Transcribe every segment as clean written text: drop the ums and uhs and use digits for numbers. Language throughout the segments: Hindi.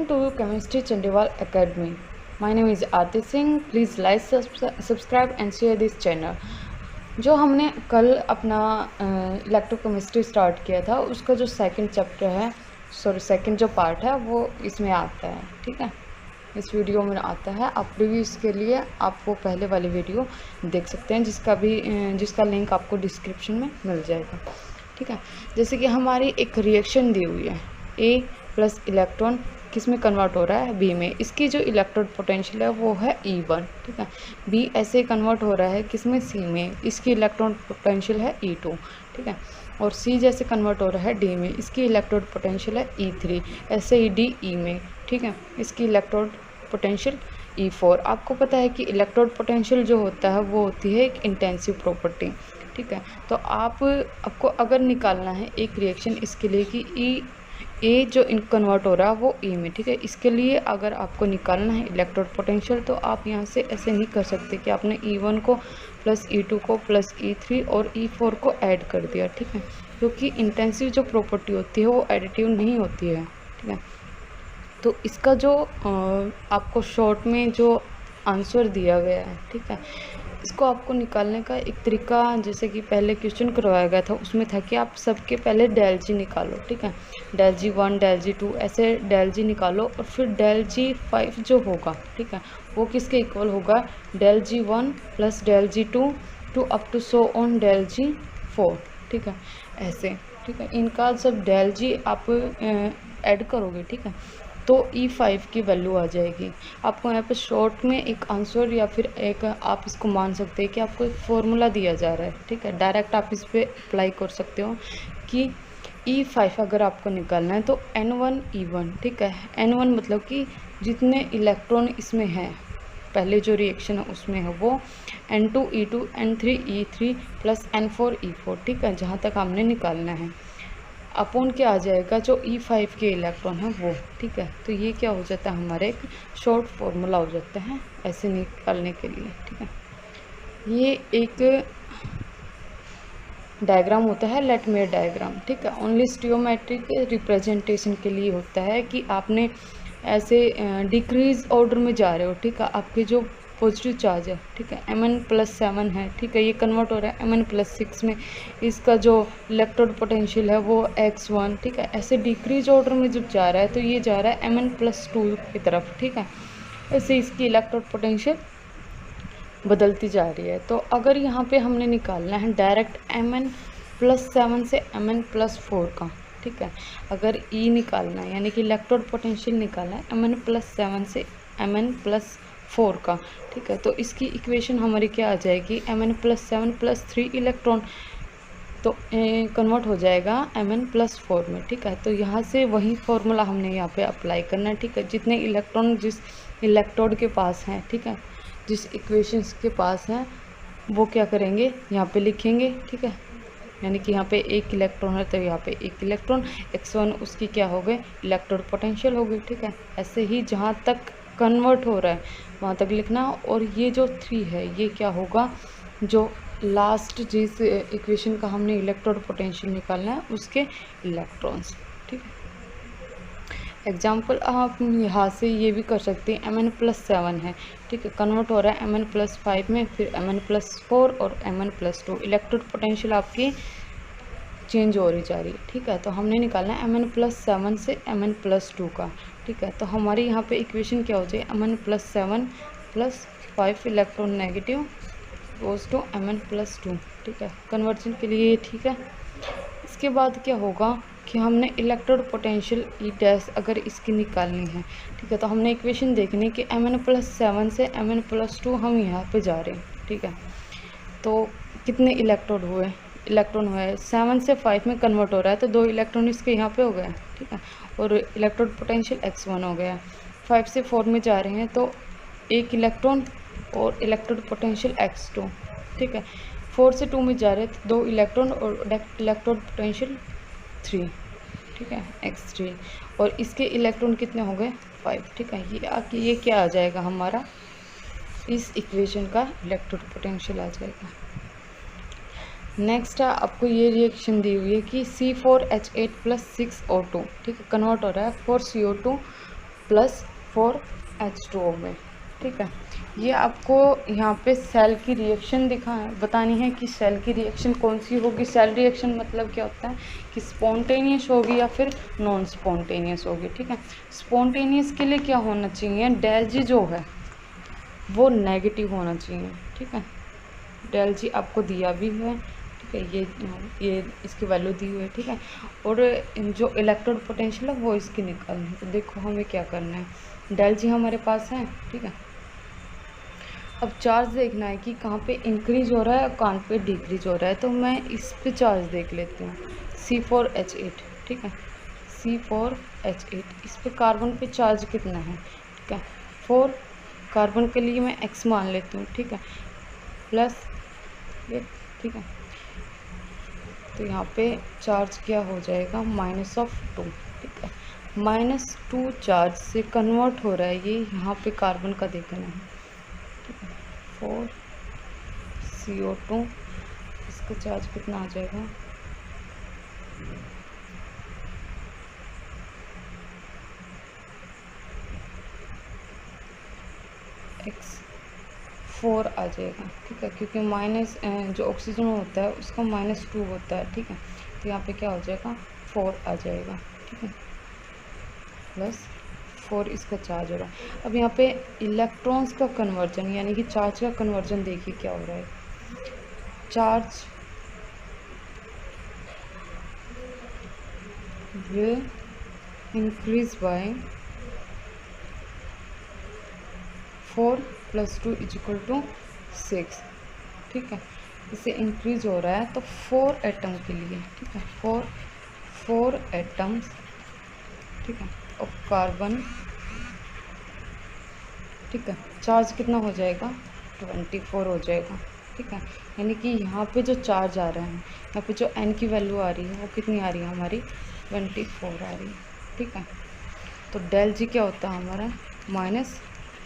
Welcome to Chemistry Chandival Academy. My name is Aarti Singh. Please like, subscribe and share this channel. जो हमने कल अपना इलेक्ट्रोकेमिस्ट्री स्टार्ट किया था उसका जो सेकंड जो पार्ट है वो इसमें आता है, ठीक है, इस वीडियो में आता है। आप प्रीव्यूज़ के लिए आप वो पहले वाली वीडियो देख सकते हैं जिसका लिंक आपको डिस्क्रिप्शन में मिल जाएगा, ठीक है। जैसे कि हमारी एक रिएक्शन दी हुई है, ए प्लस इलेक्ट्रॉन किस में कन्वर्ट हो रहा है, बी में। इसकी जो इलेक्ट्रोड पोटेंशियल है वो है E1, ठीक है। बी ऐसे कन्वर्ट हो रहा है किस में, सी में। इसकी इलेक्ट्रोड पोटेंशियल है E2, ठीक है। और सी जैसे कन्वर्ट हो रहा है डी में, इसकी इलेक्ट्रोड पोटेंशियल है E3। ऐसे ही डी ई में, ठीक है, इसकी इलेक्ट्रोड पोटेंशियल E4। आपको पता है कि इलेक्ट्रोड पोटेंशियल जो होता है वो होती है एक इंटेंसिव प्रॉपर्टी, ठीक है। तो आपको अगर निकालना है एक रिएक्शन इसके लिए कि ए जो कन्वर्ट हो रहा है वो ई में, ठीक है। इसके लिए अगर आपको निकालना है इलेक्ट्रोड पोटेंशियल तो आप यहाँ से ऐसे नहीं कर सकते कि आपने E1 को प्लस E2 को प्लस E3 और E4 को ऐड कर दिया, ठीक है, क्योंकि इंटेंसिव जो प्रॉपर्टी होती है वो एडिटिव नहीं होती है, ठीक है। तो इसका जो आपको शॉर्ट में जो आंसर दिया गया है, ठीक है, इसको आपको निकालने का एक तरीका, जैसे कि पहले क्वेश्चन करवाया गया था उसमें था कि आप सबके पहले डेल जी निकालो, ठीक है, डेल G1 डेल G2 ऐसे डेल जी निकालो और फिर डेल G5 जो होगा, ठीक है, वो किसके इक्वल होगा, del G1 plus del G2 to up to so on del G4, ठीक है, ऐसे, ठीक है। इनका जब डेल जी आप ऐड करोगे, ठीक है, तो E5 की वैल्यू आ जाएगी। आपको यहाँ पे शॉर्ट में एक आंसर या फिर एक आप इसको मान सकते हैं कि आपको एक फॉर्मूला दिया जा रहा है, ठीक है। डायरेक्ट आप इस पर अप्लाई कर सकते हो कि E5 अगर आपको निकालना है तो N1 E1, ठीक है। N1 मतलब कि जितने इलेक्ट्रॉन इसमें हैं पहले जो रिएक्शन है उसमें है वो, N2 E2 N3 E3 plus N4 E4, ठीक है, जहाँ तक हमने निकालना है। अपॉन क्या आ जाएगा, जो E5 के इलेक्ट्रॉन है वो, ठीक है। तो ये क्या हो जाता है, हमारे एक शॉर्ट फॉर्मूला हो जाता है ऐसे निकालने के लिए, ठीक है। ये एक डायग्राम होता है लेटमेयर डायग्राम, ठीक है, ओनली स्टियोमेट्रिक रिप्रेजेंटेशन के लिए होता है कि आपने ऐसे डिक्रीज ऑर्डर में जा रहे हो, ठीक है। आपके जो पॉजिटिव चार्ज है, ठीक है, Mn+7 है, ठीक है, ये कन्वर्ट हो रहा है Mn+6 में। इसका जो इलेक्ट्रोड पोटेंशियल है वो X1, ठीक है। ऐसे डिक्रीज ऑर्डर में जब जा रहा है तो ये जा रहा है Mn+2 की तरफ, ठीक है। ऐसे इसकी इलेक्ट्रोड पोटेंशियल बदलती जा रही है। तो अगर यहाँ पे हमने निकालना है डायरेक्ट Mn+7 से Mn+4 का, ठीक है, अगर E निकालना है यानी कि इलेक्ट्रोड पोटेंशियल निकालना है Mn+7 से Mn+4 का, ठीक है, तो इसकी इक्वेशन हमारी क्या आ जाएगी, Mn+7 प्लस 3 इलेक्ट्रॉन तो कन्वर्ट हो जाएगा Mn+4 में, ठीक है। तो यहाँ से वही फॉर्मूला हमने यहाँ पे अप्लाई करना है, ठीक है। जितने इलेक्ट्रॉन जिस इलेक्ट्रोड के पास हैं, ठीक है, जिस इक्वेशंस के पास हैं वो क्या करेंगे, यहाँ पे लिखेंगे, ठीक है। यानी कि यहाँ पे एक इलेक्ट्रॉन है तो यहाँ पे एक इलेक्ट्रॉन X1 उसकी क्या हो गई, इलेक्ट्रोड पोटेंशियल हो गई, ठीक है। ऐसे ही जहाँ तक कन्वर्ट हो रहा है वहाँ तक लिखना। और ये जो 3 है ये क्या होगा, जो लास्ट जिस इक्वेशन का हमने इलेक्ट्रोड पोटेंशियल निकालना है उसके इलेक्ट्रॉन्स, ठीक है। एग्जाम्पल आप यहाँ से ये भी कर सकते हैं, Mn+7 है, ठीक है, कन्वर्ट हो रहा है Mn+5 में, फिर Mn+4 और Mn+2। इलेक्ट्रोड पोटेंशियल आपकी चेंज हो रही जा रही है, ठीक है। तो हमने निकालना है Mn+7 से Mn+2 का, ठीक है। तो हमारी यहाँ पे इक्वेशन क्या हो जाए, Mn+7 plus 5 electron negative goes to Mn+2, ठीक है, कन्वर्जन के लिए, ठीक है। इसके बाद क्या होगा कि हमने इलेक्ट्रोड पोटेंशियल ई डैश अगर इसकी निकालनी है, ठीक है, तो हमने इक्वेशन देखनी कि Mn+7 से Mn+2 हम यहाँ पे जा रहे हैं, ठीक है। तो कितने इलेक्ट्रोड हुए, 7 से 5 में कन्वर्ट हो रहा है तो 2 इलेक्ट्रॉन इसके यहाँ पे हो गए, ठीक है, और इलेक्ट्रोड पोटेंशियल X1 हो गया। 5 से 4 में जा रहे हैं तो 1 इलेक्ट्रॉन और इलेक्ट्रोड पोटेंशियल X2, ठीक है। 4 से 2 में जा रहे हैं तो 2 इलेक्ट्रॉन और इलेक्ट्रोड पोटेंशियल 3, ठीक है, X3। और इसके इलेक्ट्रॉन कितने हो गए, 5, ठीक है। ये क्या आ जाएगा हमारा, इस इक्वेशन का इलेक्ट्रोड पोटेंशियल आ जाएगा। नेक्स्ट है, आपको ये रिएक्शन दी हुई है कि C4H8 प्लस 6O2, ठीक है, कन्वर्ट हो रहा है 4CO2 प्लस 4H2O में, ठीक है। ये आपको यहाँ पे सेल की रिएक्शन बतानी है कि सेल की रिएक्शन कौन सी होगी। सेल रिएक्शन मतलब क्या होता है कि स्पॉन्टेनियस होगी या फिर नॉन स्पॉन्टेनियस होगी, ठीक है। स्पॉन्टेनियस के लिए क्या होना चाहिए, डेल जी जो है वो नेगेटिव होना चाहिए, ठीक है। डेल जी आपको दिया भी है, ठीक है, ये इसकी वैल्यू दी हुई है, ठीक है। और जो इलेक्ट्रोड पोटेंशियल है वो इसकी निकालनी है। तो देखो हमें क्या करना है, डेल जी हमारे पास है, ठीक है। अब चार्ज देखना है कि कहाँ पे इंक्रीज हो रहा है और कहाँ पे डिक्रीज हो रहा है। तो मैं इस पे चार्ज देख लेती हूँ, C4H8, ठीक है, C4H8। इस पे कार्बन पे चार्ज कितना है, ठीक है, 4। कार्बन के लिए मैं x मान लेती हूँ, ठीक है, प्लस ये, ठीक है। तो यहाँ पे चार्ज क्या हो जाएगा, -2, ठीक है। -2 चार्ज से कन्वर्ट हो रहा है ये, यहाँ पे कार्बन का देखना है, ठीक है, 4CO2। इसका चार्ज कितना आ जाएगा, X4 आ जाएगा, ठीक है, क्योंकि माइनस जो ऑक्सीजन होता है उसका -2 होता है, ठीक है। तो यहाँ पे क्या हो जाएगा, 4 आ जाएगा, ठीक है, प्लस 4 इसका चार्ज हो रहा है। अब यहाँ पे इलेक्ट्रॉन्स का कन्वर्जन यानी कि चार्ज का कन्वर्जन देखिए क्या हो रहा है। चार्ज will increase by 4 + 2 = 6, ठीक है। इसे इंक्रीज हो रहा है तो 4 एटम के लिए, ठीक है, 4 एटम्स, ठीक है, और कार्बन, ठीक है। चार्ज कितना हो जाएगा, 24 हो जाएगा, ठीक है। यानी कि यहाँ पे जो चार्ज आ रहा है, यहाँ पे जो n की वैल्यू आ रही है वो कितनी आ रही है हमारी, 24 आ रही है, ठीक है। तो डेल जी क्या होता है हमारा,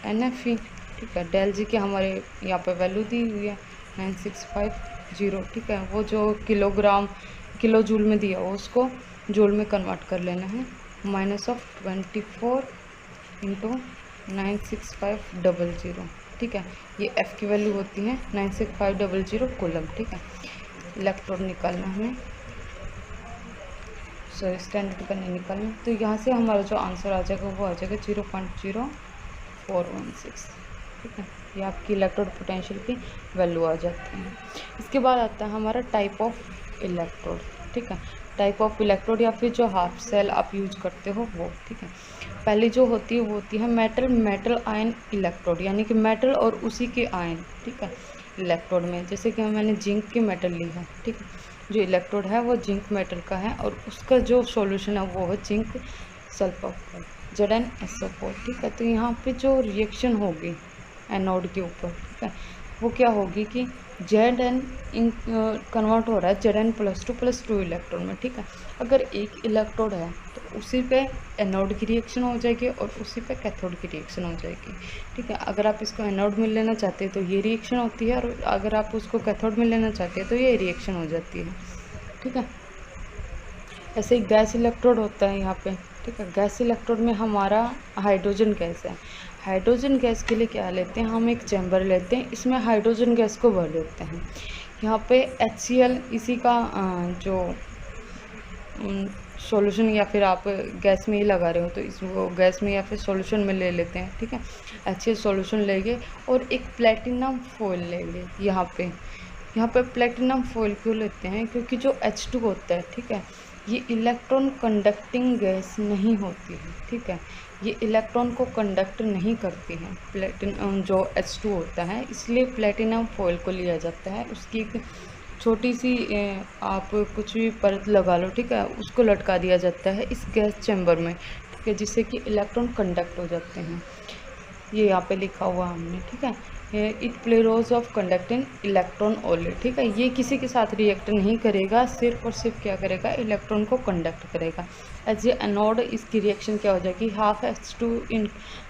-NFe, ठीक है। डेल जी की हमारे यहाँ पे वैल्यू दी हुई है 9650, ठीक है। वो जो किलो जूल में दिया हो उसको जूल में कन्वर्ट कर लेना है, -24 × 96500, ठीक है। ये F की वैल्यू होती है 96500 कूलम, ठीक है। इलेक्ट्रॉन निकालना हमें, स्टैंडर्ड का नहीं निकालना। तो यहाँ से हमारा जो आंसर आ जाएगा वो आ जाएगा 0.0416, ठीक है। ये आपकी इलेक्ट्रोड पोटेंशियल की वैल्यू आ जाती है। इसके बाद आता है हमारा टाइप ऑफ इलेक्ट्रोड, ठीक है। टाइप ऑफ इलेक्ट्रोड या फिर जो हाफ सेल आप यूज करते हो वो, ठीक है। पहली जो होती है वो होती है मेटल आयन इलेक्ट्रोड, यानी कि मेटल और उसी के आयन, ठीक है, इलेक्ट्रोड में। जैसे कि मैंने जिंक की मेटल ली है, ठीक है, जो इलेक्ट्रोड है वो जिंक मेटल का है और उसका जो सॉल्यूशन है वो है जिंक सल्फर ZnSO4, ठीक है। तो यहाँ पे जो रिएक्शन होगी एनोड के ऊपर, ठीक है, वो क्या होगी कि Zn कन्वर्ट हो रहा है Zn + 2 इलेक्ट्रॉन में, ठीक है। अगर एक इलेक्ट्रोड है तो उसी पे एनोड की रिएक्शन हो जाएगी और उसी पे कैथोड की रिएक्शन हो जाएगी, ठीक है। अगर आप इसको एनोड में लेना चाहते हैं तो ये रिएक्शन होती है, और अगर आप उसको कैथोड में लेना चाहते हैं तो ये रिएक्शन हो जाती है, ठीक है। ऐसे ही गैस इलेक्ट्रोड होता है यहाँ पे, ठीक है। गैस इलेक्ट्रोड में हमारा हाइड्रोजन गैस है। हाइड्रोजन गैस के लिए क्या लेते हैं, हम एक चैम्बर लेते हैं, इसमें हाइड्रोजन गैस को भर देते हैं। यहाँ पे HCl इसी का जो सॉल्यूशन, या फिर आप गैस में ही लगा रहे हो तो इसको गैस में या फिर सॉल्यूशन में ले लेते हैं, ठीक है। HCl सॉल्यूशन लेंगे और एक प्लेटिनम फॉइल लेंगे। यहाँ पे प्लेटिनम फॉइल क्यों लेते हैं, क्योंकि जो H2 होता है, ठीक है, ये इलेक्ट्रॉन कंडक्टिंग गैस नहीं होती है, ठीक है। ये इलेक्ट्रॉन को कंडक्ट नहीं करती है जो H2 होता है, इसलिए प्लेटिनम फॉइल को लिया जाता है। उसकी एक छोटी सी आप कुछ भी परत लगा लो, ठीक है, उसको लटका दिया जाता है इस गैस चैम्बर में, ठीक है, जिससे कि इलेक्ट्रॉन कंडक्ट हो जाते हैं। ये यहाँ पे लिखा हुआ हमने, ठीक है। It play roles of conducting electron only, ठीक है। ये किसी के साथ रिएक्ट नहीं करेगा, सिर्फ और सिर्फ क्या करेगा, इलेक्ट्रॉन को कंडक्ट करेगा। एज ए एनोड इसकी रिएक्शन क्या हो जाएगी, हाफ H2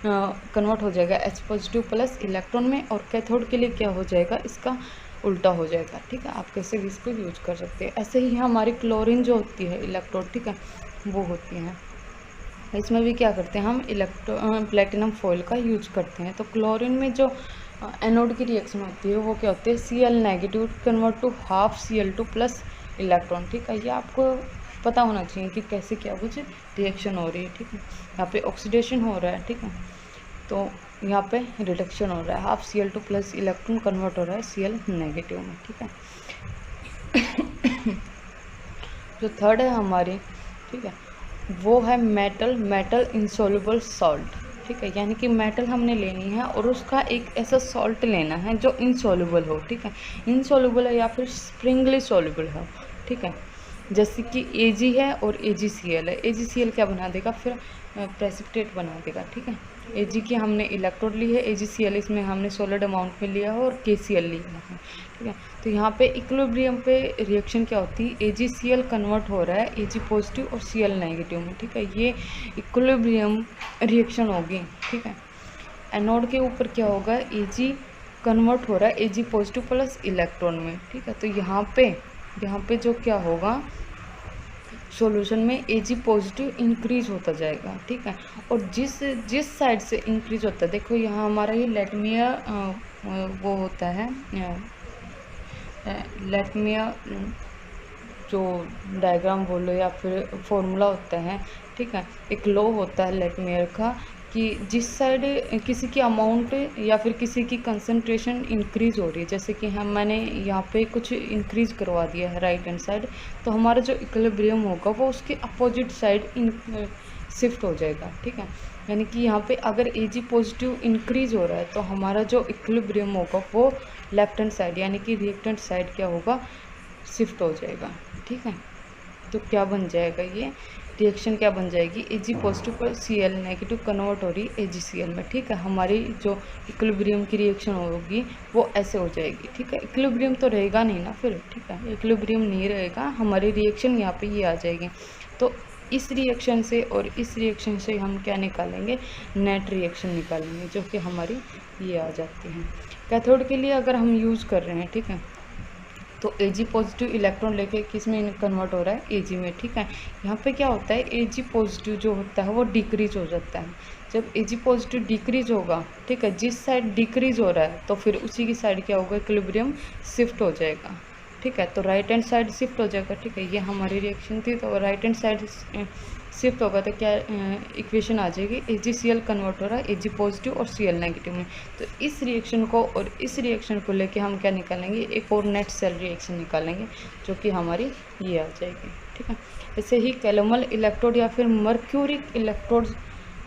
कन्वर्ट हो जाएगा H+ प्लस इलेक्ट्रॉन में, और कैथोड के लिए क्या हो जाएगा, इसका उल्टा हो जाएगा, ठीक है। आप कैसे भी इसको यूज कर सकते हैं। ऐसे ही हमारी क्लोरीन जो होती है इलेक्ट्रोड, ठीक है, वो होती हैं। इसमें भी क्या करते हैं हम प्लेटिनम फॉइल का यूज करते हैं। तो क्लोरीन में जो एनोड की रिएक्शन होती है वो क्या होती है, Cl negative convert to half Cl2 plus electron. ठीक है, ये आपको पता होना चाहिए कि कैसे क्या कुछ रिएक्शन हो रही है। ठीक है, यहाँ पे ऑक्सीडेशन हो रहा है। ठीक है, तो यहाँ पे रिडक्शन हो रहा है, half Cl2 plus electron convert हो रहा है Cl नेगेटिव में। ठीक है, जो थर्ड है हमारी, ठीक है, वो है मेटल इंसॉल्युबल सॉल्ट। ठीक है, यानी कि मेटल हमने लेनी है और उसका एक ऐसा सॉल्ट लेना है जो इनसॉल्युबल हो। ठीक है, इनसॉल्युबल है या फिर स्प्रिंगली सॉल्युबल हो। ठीक है, जैसे कि Ag है और AgCl है। AgCl क्या बना देगा, फिर प्रेसिपिटेट बना देगा। ठीक है, Ag की हमने इलेक्ट्रोड ली है, AgCl इसमें हमने सॉलिड अमाउंट में लिया है और KCl लिया है। ठीक है, तो यहाँ पे इक्विलिब्रियम पे रिएक्शन क्या होती है, AgCl कन्वर्ट हो रहा है Ag पॉजिटिव और Cl नेगेटिव में। ठीक है, ये इक्विलिब्रियम रिएक्शन होगी। ठीक है, एनोड के ऊपर क्या होगा, Ag कन्वर्ट हो रहा है Ag पॉजिटिव प्लस इलेक्ट्रॉन में। ठीक है, तो यहाँ पे जो क्या होगा, सॉल्यूशन में Ag पॉजिटिव इंक्रीज होता जाएगा। ठीक है, और जिस साइड से इंक्रीज होता है, देखो यहाँ हमारा ये लेटमिया वो होता है, लेटमिया जो डायग्राम बोलो या फिर फॉर्मूला होता है। ठीक है, एक लॉ होता है लेटमियर का कि जिस साइड किसी की अमाउंट या फिर किसी की कंसंट्रेशन इंक्रीज हो रही है, जैसे कि मैंने यहाँ पे कुछ इंक्रीज करवा दिया है राइट हैंड साइड, तो हमारा जो इक्विलिब्रियम होगा वो उसके अपोजिट साइड शिफ्ट हो जाएगा। ठीक है, यानी कि यहाँ पे अगर Ag पॉजिटिव इंक्रीज हो रहा है तो हमारा जो इक्विलिब्रियम होगा वो लेफ्ट हैंड साइड यानी कि रिएक्टेंट साइड क्या होगा, शिफ्ट हो जाएगा। ठीक है, तो क्या बन जाएगा, ये रिएक्शन क्या बन जाएगी, Ag पॉजिटिव पर Cl नेगेटिव कन्वर्ट हो रही है AgCl में। ठीक है, हमारी जो इक्विलिब्रियम की रिएक्शन होगी वो ऐसे हो जाएगी। ठीक है, इक्विलिब्रियम तो रहेगा नहीं ना फिर। ठीक है, इक्विलिब्रियम नहीं रहेगा, हमारी रिएक्शन यहाँ पे ये आ जाएगी। तो इस रिएक्शन से और इस रिएक्शन से हम क्या निकालेंगे, नेट रिएक्शन निकालेंगे, जो कि हमारी ये आ जाती है। कैथोड के लिए अगर हम यूज़ कर रहे हैं, ठीक है, तो Ag पॉजिटिव इलेक्ट्रॉन लेके किस में कन्वर्ट हो रहा है, Ag में। ठीक है, यहाँ पे क्या होता है, Ag पॉजिटिव जो होता है वो डिक्रीज हो जाता है। जब Ag पॉजिटिव डिक्रीज होगा, ठीक है, जिस साइड डिक्रीज हो रहा है तो फिर उसी की साइड क्या होगा, इक्विलिब्रियम शिफ्ट हो जाएगा। ठीक है, तो राइट हैंड साइड शिफ्ट हो जाएगा। ठीक है, ये हमारी रिएक्शन थी, तो राइट हैंड साइड शिफ्ट होगा तो क्या इक्वेशन आ जाएगी, AgCl कन्वर्ट हो रहा है Ag पॉजिटिव और Cl नेगेटिव में। तो इस रिएक्शन को और इस रिएक्शन को लेके हम क्या निकालेंगे, एक और नेट सेल रिएक्शन निकालेंगे, जो कि हमारी ये आ जाएगी। ठीक है, ऐसे ही कैलोमल इलेक्ट्रोड या फिर मर्क्यूरिक इलेक्ट्रोड,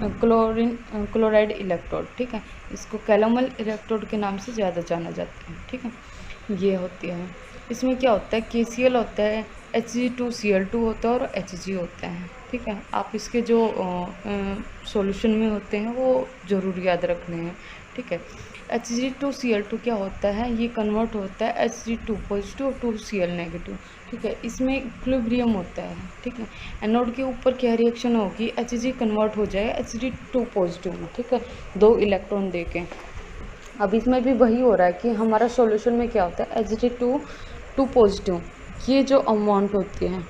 क्लोराइड इलेक्ट्रोड। ठीक है, इसको कैलोमल इलेक्ट्रोड के नाम से ज़्यादा जाना जाता है। ठीक है, ये होती है, इसमें क्या होता है, KCl होता है, Hg2Cl2 होता है और Hg होता है। ठीक है, आप इसके जो सॉल्यूशन में होते हैं वो ज़रूर याद रखने हैं। ठीक है, Hg2Cl2 क्या होता है, ये कन्वर्ट होता है Hg2 पॉजिटिव और 2Cl नेगेटिव। ठीक है, इसमें इक्विलिब्रियम होता है। ठीक है, एनोड के ऊपर क्या रिएक्शन होगी, Hg कन्वर्ट हो जाएगा Hg2 पॉजिटिव में। ठीक है, 2 इलेक्ट्रॉन दे के। अब इसमें भी वही हो रहा है कि हमारा सॉल्यूशन में क्या होता है, Hg2 पॉजिटिव, ये जो अमाउंट होती है,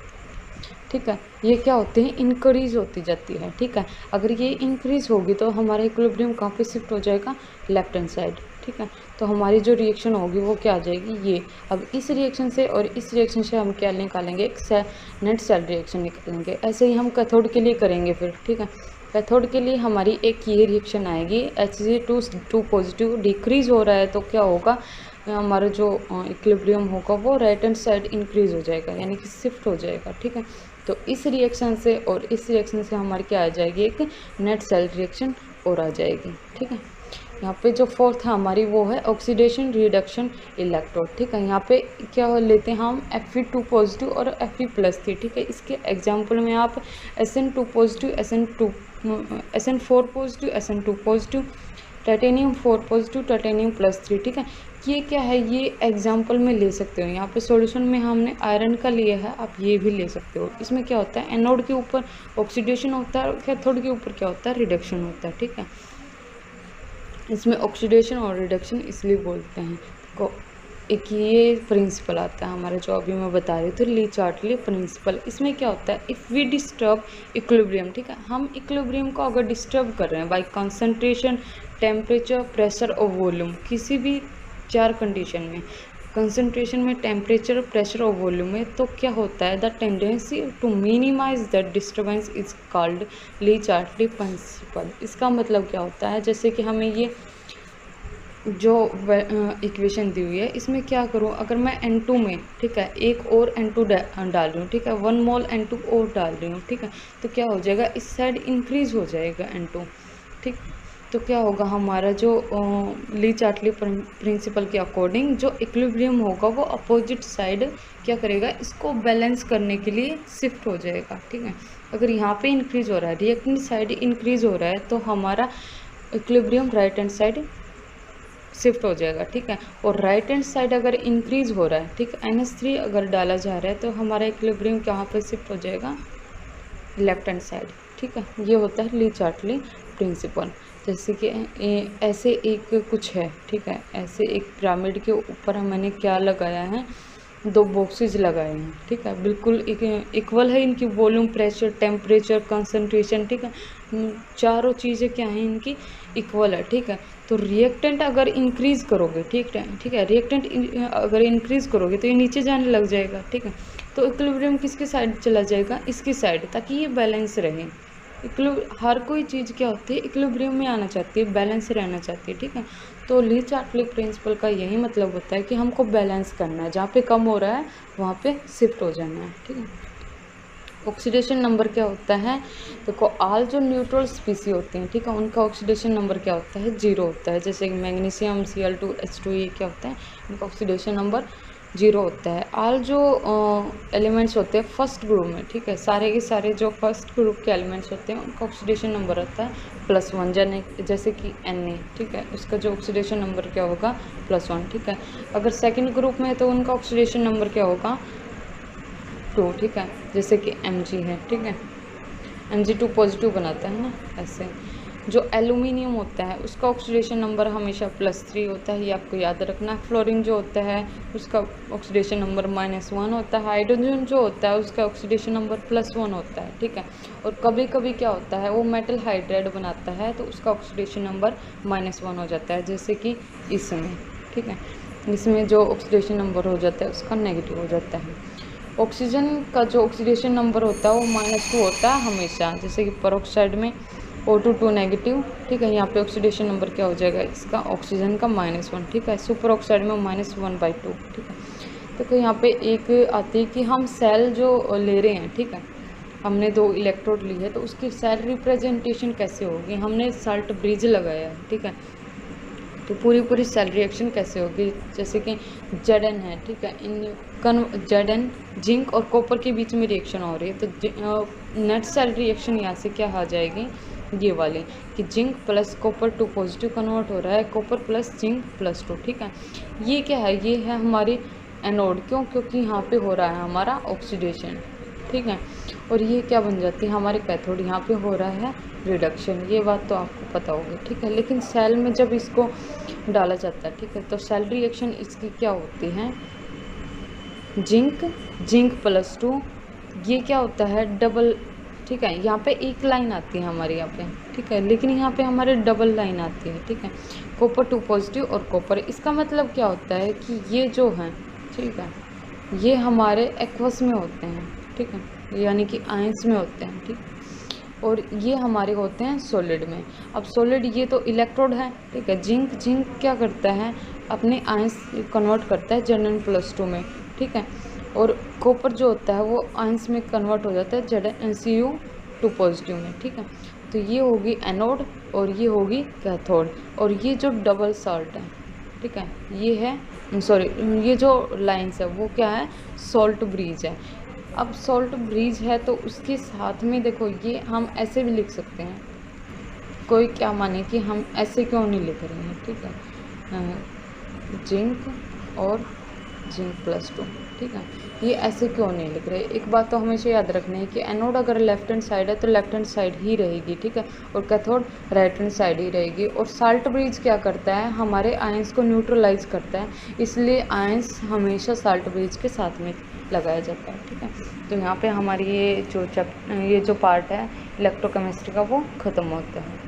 ठीक है, ये क्या होते हैं, इंक्रीज होती जाती है। ठीक है, अगर ये इंक्रीज होगी तो हमारा इक्विलिब्रियम कहाँ पे शिफ्ट हो जाएगा, लेफ्ट हैंड साइड। ठीक है, तो हमारी जो रिएक्शन होगी वो क्या आ जाएगी, ये। अब इस रिएक्शन से और इस रिएक्शन से हम क्या निकालेंगे, एक नेट सेल रिएक्शन निकालेंगे। ऐसे ही हम कैथोड के लिए करेंगे फिर। ठीक है, कैथोड के लिए हमारी एक ये रिएक्शन आएगी, Hg2 पॉजिटिव डिक्रीज हो रहा है तो क्या होगा, हमारा जो इक्विलिब्रियम होगा वो राइट हैंड साइड इंक्रीज हो जाएगा, यानी कि शिफ्ट हो जाएगा। ठीक है, तो इस रिएक्शन से और इस रिएक्शन से हमारी क्या आ जाएगी, एक नेट सेल रिएक्शन और आ जाएगी। ठीक है, यहाँ पे जो फोर्थ है हमारी वो है ऑक्सीडेशन रिडक्शन इलेक्ट्रोड। ठीक है, यहाँ पे क्या लेते हैं हम, Fe2 पॉजिटिव और Fe+3। ठीक है, इसके एग्जांपल में आप SN2 positive, SN4 positive, SN2 positive, titanium 4 positive, titanium +3। ठीक है, ये क्या है, ये एग्जांपल में ले सकते हो। यहाँ पे सॉल्यूशन में हमने आयरन का लिया है, आप ये भी ले सकते हो। इसमें क्या होता है, एनोड के ऊपर ऑक्सीडेशन होता है और कैथोड के ऊपर क्या होता है, रिडक्शन होता है। ठीक है, इसमें ऑक्सीडेशन और रिडक्शन इसलिए बोलते हैं। एक ये प्रिंसिपल आता है हमारा, जो अभी मैं बता रही थी, ली चार्टली प्रिंसिपल। इसमें क्या होता है, इफ़ वी डिस्टर्ब इक्विलिब्रियम, ठीक है, हम इक्विलिब्रियम को अगर डिस्टर्ब कर रहे हैं बाय कंसंट्रेशन, टेम्परेचर, प्रेशर और वॉल्यूम, किसी भी 4 कंडीशन में, कंसंट्रेशन में, टेम्परेचर, प्रेशर और वॉल्यूम में, तो क्या होता है, the tendency to minimize the disturbance is called Le Chatelier principle. इसका मतलब क्या होता है, जैसे कि हमें ये जो इक्वेशन दी हुई है, इसमें क्या करूँ, अगर मैं N2 में, ठीक है, एक और N2 डाल रही हूँ, ठीक है, 1 मोल N2 और डाल रही हूँ, ठीक है, तो क्या हो जाएगा, इस साइड इंक्रीज हो जाएगा N2, ठीक। तो क्या होगा, हमारा जो ली चार्टली प्रिंसिपल के अकॉर्डिंग जो इक्विलिब्रियम होगा वो अपोजिट साइड क्या करेगा, इसको बैलेंस करने के लिए शिफ्ट हो जाएगा, ठीक है। अगर यहाँ पे इंक्रीज हो रहा है, रिएक्टेंट साइड इंक्रीज हो रहा है, तो हमारा equilibrium right hand side shift हो जाएगा, ठीक है। और राइट हैंड साइड अगर इंक्रीज हो रहा है, ठीक है, NH3 अगर डाला जा रहा है, तो हमारा इक्विलिब्रियम कहाँ पे शिफ्ट हो जाएगा, लेफ्ट हैंड साइड, ठीक है। ये होता है ली चार्टली प्रिंसिपल। जैसे कि ऐसे एक कुछ है, ठीक है, ऐसे एक पिरामिड के ऊपर मैंने क्या लगाया है, 2 बॉक्सेज लगाए हैं, ठीक है, बिल्कुल इक्वल है इनकी वॉल्यूम, प्रेशर, टेम्परेचर, कंसंट्रेशन, ठीक है, चारों चीज़ें क्या हैं इनकी इक्वल है, ठीक है। तो रिएक्टेंट अगर इंक्रीज करोगे, ठीक है, रिएक्टेंट अगर इंक्रीज करोगे तो ये नीचे जाने लग जाएगा, ठीक है। तो इक्विलिब्रियम किसके साइड चला जाएगा, इसकी साइड, ताकि ये बैलेंस रहे। हर कोई चीज़ क्या होती है, इक्विलिब्रियम में आना चाहती है, बैलेंस रहना चाहती है, ठीक है। तो ली चार्टली प्रिंसिपल का यही मतलब होता है कि हमको बैलेंस करना है, जहाँ पे कम हो रहा है वहाँ पे शिफ्ट हो जाना है, ठीक है। ऑक्सीडेशन नंबर क्या होता है, देखो ऑल जो न्यूट्रल स्पीसी होते हैं, ठीक है, उनका ऑक्सीडेशन नंबर क्या होता है, 0 होता है। जैसे मैग्नीशियम, Cl2, H2, ये क्या होता है, उनका ऑक्सीडेशन नंबर 0 होता है। ऑल जो एलिमेंट्स होते हैं फर्स्ट ग्रुप में, ठीक है, सारे के सारे जो फर्स्ट ग्रुप के एलिमेंट्स होते हैं उनका ऑक्सीडेशन नंबर होता है +1, जैसे कि Na, ठीक है, उसका जो ऑक्सीडेशन नंबर क्या होगा, +1, ठीक है। अगर सेकेंड ग्रुप में है तो उनका ऑक्सीडेशन नंबर क्या होगा, 2, ठीक है, जैसे कि Mg है, ठीक है, Mg2 पॉजिटिव बनाता है ना, ऐसे। जो एल्यूमिनियम होता है उसका ऑक्सीडेशन नंबर हमेशा +3 होता है, ये आपको याद रखना। फ्लोरीन जो होता है उसका ऑक्सीडेशन नंबर -1 होता है। हाइड्रोजन जो होता है उसका ऑक्सीडेशन नंबर +1 होता है, ठीक है। और कभी कभी क्या होता है, वो मेटल हाइड्राइड बनाता है तो उसका ऑक्सीडेशन नंबर -1 हो जाता है, जैसे कि इसमें, ठीक है, इसमें जो ऑक्सीडेशन नंबर हो जाता है उसका नेगेटिव हो जाता है। ऑक्सीजन का जो ऑक्सीडेशन नंबर होता है वो -2 होता है हमेशा, जैसे कि पेरोक्साइड में O2 नेगेटिव, ठीक है, यहाँ पे ऑक्सीडेशन नंबर क्या हो जाएगा इसका, ऑक्सीजन का -1, ठीक है। सुपर ऑक्साइड में -1/2, ठीक है। तो यहाँ पे एक आती है कि हम सेल जो ले रहे हैं, ठीक है, हमने 2 इलेक्ट्रोड ली है तो उसकी सेल रिप्रेजेंटेशन कैसे होगी, हमने साल्ट ब्रिज लगाया है, ठीक है, तो पूरी सेल रिएक्शन कैसे होगी, जैसे कि Zn है, ठीक है, इन Zn जिंक और कॉपर के बीच में रिएक्शन हो रही है, तो नेट सेल रिएक्शन यहाँ से क्या आ जाएगी, ये वाली, कि zinc plus copper 2 positive convert हो रहा है, कॉपर प्लस जिंक +2, ठीक है। ये क्या है, ये है हमारी एनोड, क्यों, क्योंकि यहाँ पे हो रहा है हमारा ऑक्सीडेशन, ठीक है। और ये क्या बन जाती है हमारी कैथोड, यहाँ पे हो रहा है रिडक्शन, ये बात तो आपको पता होगी, ठीक है। लेकिन सेल में जब इसको डाला जाता है, ठीक है, तो सेल रिएक्शन इसकी क्या होती है, जिंक +2, ये क्या होता है डबल, ठीक है, यहाँ पे एक लाइन आती है हमारे यहाँ पे, ठीक है, लेकिन यहाँ पे हमारे डबल लाइन आती है, ठीक है, कॉपर 2 पॉजिटिव और कॉपर। इसका मतलब क्या होता है कि ये जो हैं, ठीक है, ये हमारे एक्वस में होते हैं, ठीक है, यानी कि आयंस में होते हैं, ठीक, और ये हमारे होते हैं सॉलिड में। अब सॉलिड ये तो इलेक्ट्रोड है, ठीक है, जिंक क्या करता है, अपने आयंस कन्वर्ट करता है Zn+2 में, ठीक है, और कॉपर जो होता है वो आयंस में कन्वर्ट हो जाता है Cu2 पॉजिटिव में, ठीक है। तो ये होगी एनोड और ये होगी कैथोड, और ये जो डबल साल्ट है, ठीक है, ये है, सॉरी, ये जो लाइन्स है वो क्या है, सॉल्ट ब्रिज है। अब सॉल्ट ब्रिज है तो उसके साथ में देखो ये हम ऐसे भी लिख सकते हैं, कोई क्या माने कि हम ऐसे क्यों नहीं लिख रहे हैं, ठीक है, जिंक और जिंक+2। ठीक है, ये ऐसे क्यों नहीं लिख रहे? एक बात तो हमेशा याद रखनी है कि एनोड अगर लेफ्ट हैंड साइड है तो लेफ्ट हैंड साइड ही रहेगी। ठीक है, और कैथोड राइट हैंड साइड ही रहेगी। और साल्ट ब्रिज क्या करता है? हमारे आयंस को न्यूट्रलाइज करता है, इसलिए आयंस हमेशा साल्ट ब्रिज के साथ में लगाया जाता है। ठीक है, तो यहाँ पे हमारी ये जो पार्ट है इलेक्ट्रोकेमिस्ट्री का वो ख़त्म होता है।